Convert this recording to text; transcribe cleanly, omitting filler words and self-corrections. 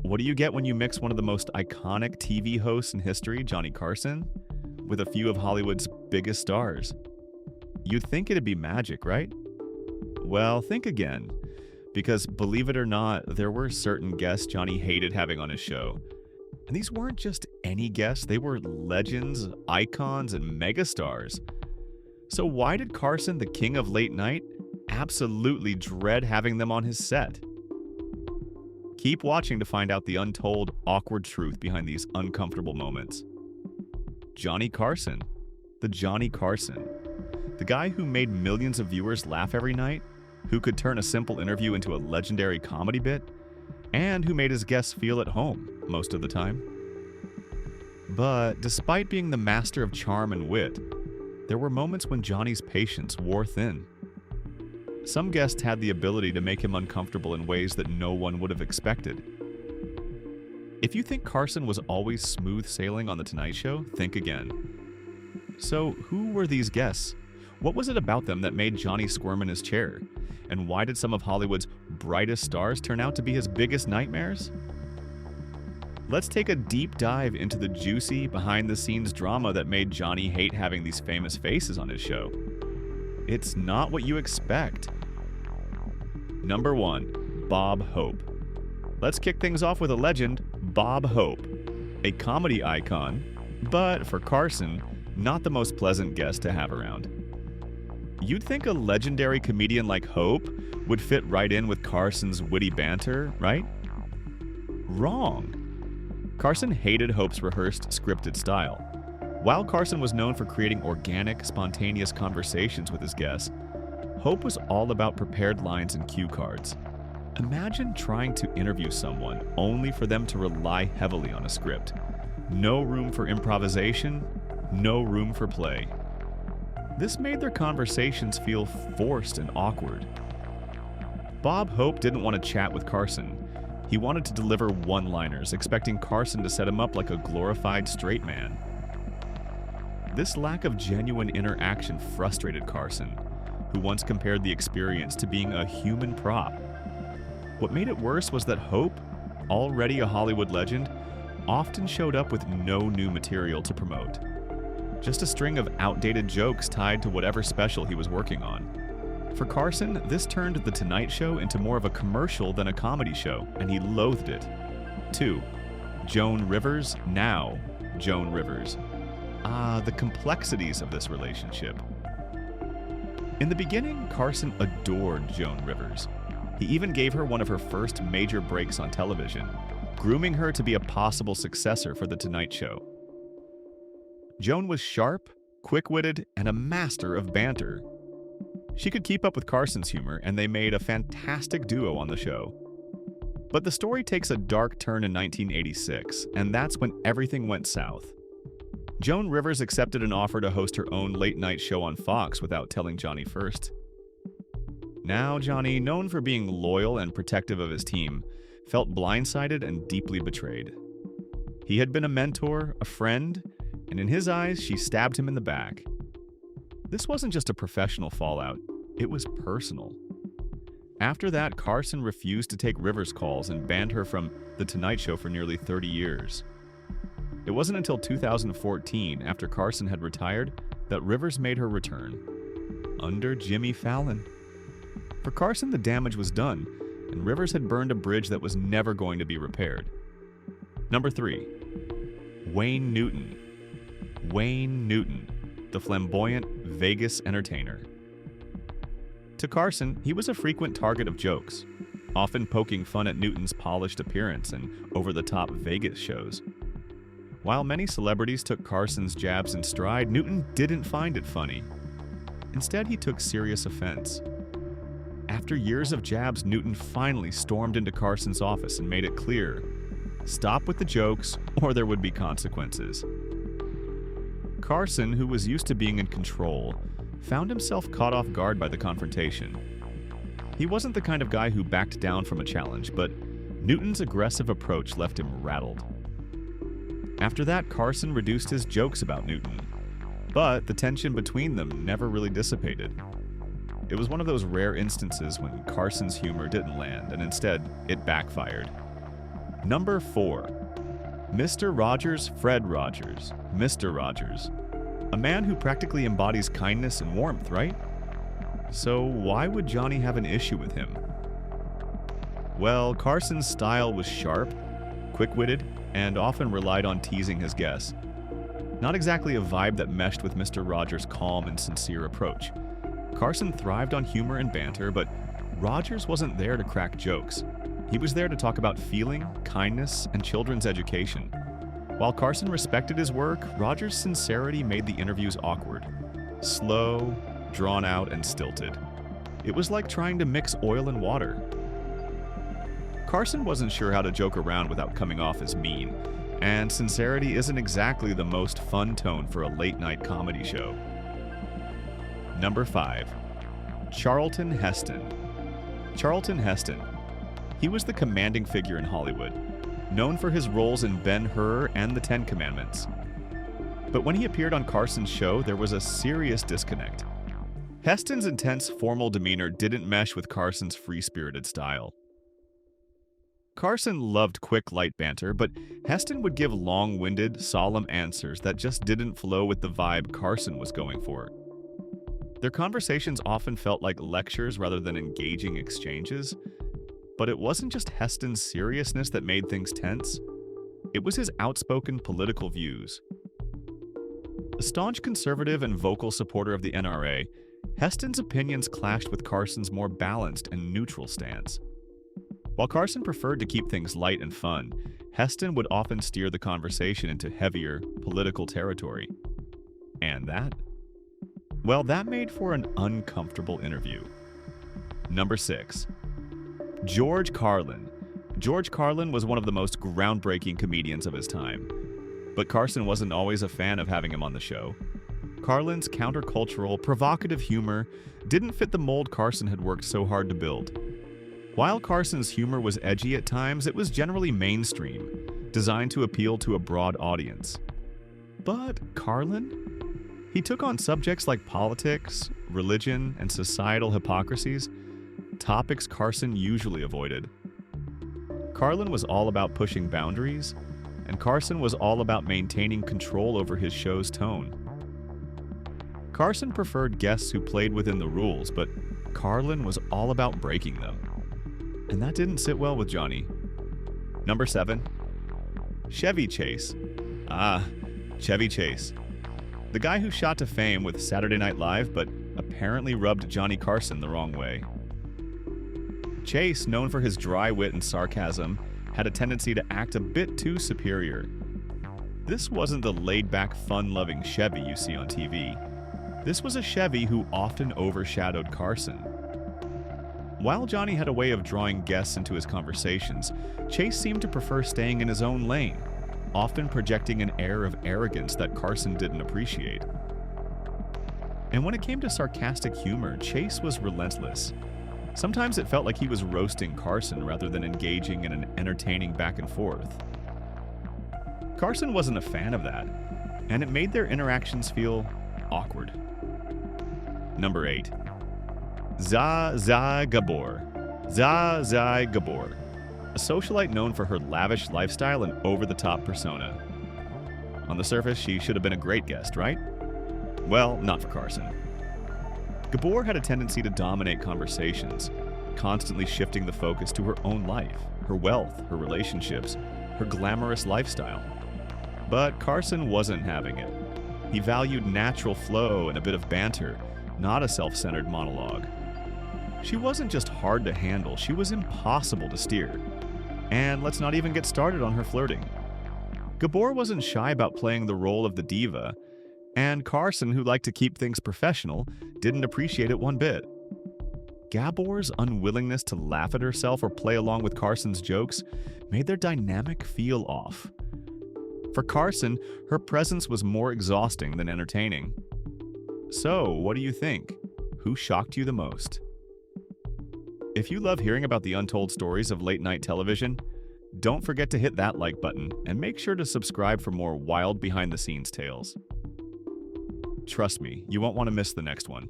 What do you get when you mix one of the most iconic TV hosts in history, Johnny Carson, with a few of Hollywood's biggest stars? You'd think it'd be magic, right? Well, think again. Because believe it or not, there were certain guests Johnny hated having on his show. And these weren't just any guests, they were legends, icons, and megastars. So why did Carson, the king of late night, absolutely dread having them on his set? Keep watching to find out the untold, awkward truth behind these uncomfortable moments. Johnny Carson. The Johnny Carson. The guy who made millions of viewers laugh every night, who could turn a simple interview into a legendary comedy bit, and who made his guests feel at home most of the time. But despite being the master of charm and wit, there were moments when Johnny's patience wore thin. Some guests had the ability to make him uncomfortable in ways that no one would have expected. If you think Carson was always smooth sailing on The Tonight Show, think again. So who were these guests? What was it about them that made Johnny squirm in his chair? And why did some of Hollywood's brightest stars turn out to be his biggest nightmares? Let's take a deep dive into the juicy, behind-the-scenes drama that made Johnny hate having these famous faces on his show. It's not what you expect. Number 1. Bob Hope. Let's kick things off with a legend, Bob Hope, a comedy icon, but for Carson, not the most pleasant guest to have around. You'd think a legendary comedian like Hope would fit right in with Carson's witty banter, right? Wrong. Carson hated Hope's rehearsed, scripted style. While Carson was known for creating organic, spontaneous conversations with his guests, Hope was all about prepared lines and cue cards. Imagine trying to interview someone only for them to rely heavily on a script. No room for improvisation, no room for play. This made their conversations feel forced and awkward. Bob Hope didn't want to chat with Carson. He wanted to deliver one-liners, expecting Carson to set him up like a glorified straight man. This lack of genuine interaction frustrated Carson, who once compared the experience to being a human prop. What made it worse was that Hope, already a Hollywood legend, often showed up with no new material to promote. Just a string of outdated jokes tied to whatever special he was working on. For Carson, this turned The Tonight Show into more of a commercial than a comedy show, and he loathed it. 2. Joan Rivers, now Joan Rivers. The complexities of this relationship. In the beginning, Carson adored Joan Rivers. He even gave her one of her first major breaks on television, grooming her to be a possible successor for The Tonight Show. Joan was sharp, quick-witted, and a master of banter. She could keep up with Carson's humor, and they made a fantastic duo on the show. But the story takes a dark turn in 1986, and that's when everything went south. Joan Rivers accepted an offer to host her own late-night show on Fox without telling Johnny first. Now Johnny, known for being loyal and protective of his team, felt blindsided and deeply betrayed. He had been a mentor, a friend, and in his eyes, she stabbed him in the back. This wasn't just a professional fallout, it was personal. After that, Carson refused to take Rivers' calls and banned her from The Tonight Show for nearly 30 years. It wasn't until 2014, after Carson had retired, that Rivers made her return. Under Jimmy Fallon. For Carson, the damage was done, and Rivers had burned a bridge that was never going to be repaired. Number 3. Wayne Newton. Wayne Newton, the flamboyant Vegas entertainer. To Carson, he was a frequent target of jokes, often poking fun at Newton's polished appearance and over-the-top Vegas shows. While many celebrities took Carson's jabs in stride, Newton didn't find it funny. Instead, he took serious offense. After years of jabs, Newton finally stormed into Carson's office and made it clear, stop with the jokes or there would be consequences. Carson, who was used to being in control, found himself caught off guard by the confrontation. He wasn't the kind of guy who backed down from a challenge, but Newton's aggressive approach left him rattled. After that, Carson reduced his jokes about Newton, but the tension between them never really dissipated. It was one of those rare instances when Carson's humor didn't land, and instead, it backfired. Number 4. Mr. Rogers, Fred Rogers, Mr. Rogers. A man who practically embodies kindness and warmth, right? So why would Johnny have an issue with him? Well, Carson's style was sharp, quick-witted, and often relied on teasing his guests. Not exactly a vibe that meshed with Mr. Rogers' calm and sincere approach. Carson thrived on humor and banter, but Rogers wasn't there to crack jokes. He was there to talk about feeling, kindness, and children's education. While Carson respected his work, Rogers' sincerity made the interviews awkward. Slow, drawn out, and stilted. It was like trying to mix oil and water. Carson wasn't sure how to joke around without coming off as mean, and sincerity isn't exactly the most fun tone for a late-night comedy show. Number 5. Charlton Heston. Charlton Heston. He was the commanding figure in Hollywood, known for his roles in Ben-Hur and the Ten Commandments. But when he appeared on Carson's show, there was a serious disconnect. Heston's intense, formal demeanor didn't mesh with Carson's free-spirited style. Carson loved quick, light banter, but Heston would give long-winded, solemn answers that just didn't flow with the vibe Carson was going for. Their conversations often felt like lectures rather than engaging exchanges, but it wasn't just Heston's seriousness that made things tense. It was his outspoken political views. A staunch conservative and vocal supporter of the NRA, Heston's opinions clashed with Carson's more balanced and neutral stance. While Carson preferred to keep things light and fun, Heston would often steer the conversation into heavier, political territory. And that? Well, that made for an uncomfortable interview. Number 6. George Carlin. George Carlin was one of the most groundbreaking comedians of his time. But Carson wasn't always a fan of having him on the show. Carlin's countercultural, provocative humor didn't fit the mold Carson had worked so hard to build. While Carson's humor was edgy at times, it was generally mainstream, designed to appeal to a broad audience. But Carlin? He took on subjects like politics, religion, and societal hypocrisies, topics Carson usually avoided. Carlin was all about pushing boundaries, and Carson was all about maintaining control over his show's tone. Carson preferred guests who played within the rules, but Carlin was all about breaking them. And that didn't sit well with Johnny. Number 7. Chevy Chase. Chevy Chase. The guy who shot to fame with Saturday Night Live, but apparently rubbed Johnny Carson the wrong way. Chase, known for his dry wit and sarcasm, had a tendency to act a bit too superior. This wasn't the laid-back, fun-loving Chevy you see on TV. This was a Chevy who often overshadowed Carson. While Johnny had a way of drawing guests into his conversations, Chase seemed to prefer staying in his own lane, often projecting an air of arrogance that Carson didn't appreciate. And when it came to sarcastic humor, Chase was relentless. Sometimes it felt like he was roasting Carson rather than engaging in an entertaining back and forth. Carson wasn't a fan of that, and it made their interactions feel awkward. Number 8. Zsa Zsa Gabor. Zsa Zsa Gabor. A socialite known for her lavish lifestyle and over-the-top persona. On the surface, she should have been a great guest, right? Well, not for Carson. Gabor had a tendency to dominate conversations, constantly shifting the focus to her own life, her wealth, her relationships, her glamorous lifestyle. But Carson wasn't having it. He valued natural flow and a bit of banter, not a self-centered monologue. She wasn't just hard to handle, she was impossible to steer. And let's not even get started on her flirting. Gabor wasn't shy about playing the role of the diva, and Carson, who liked to keep things professional, didn't appreciate it one bit. Gabor's unwillingness to laugh at herself or play along with Carson's jokes made their dynamic feel off. For Carson, her presence was more exhausting than entertaining. So, what do you think? Who shocked you the most? If you love hearing about the untold stories of late-night television, don't forget to hit that like button and make sure to subscribe for more wild behind-the-scenes tales. Trust me, you won't want to miss the next one.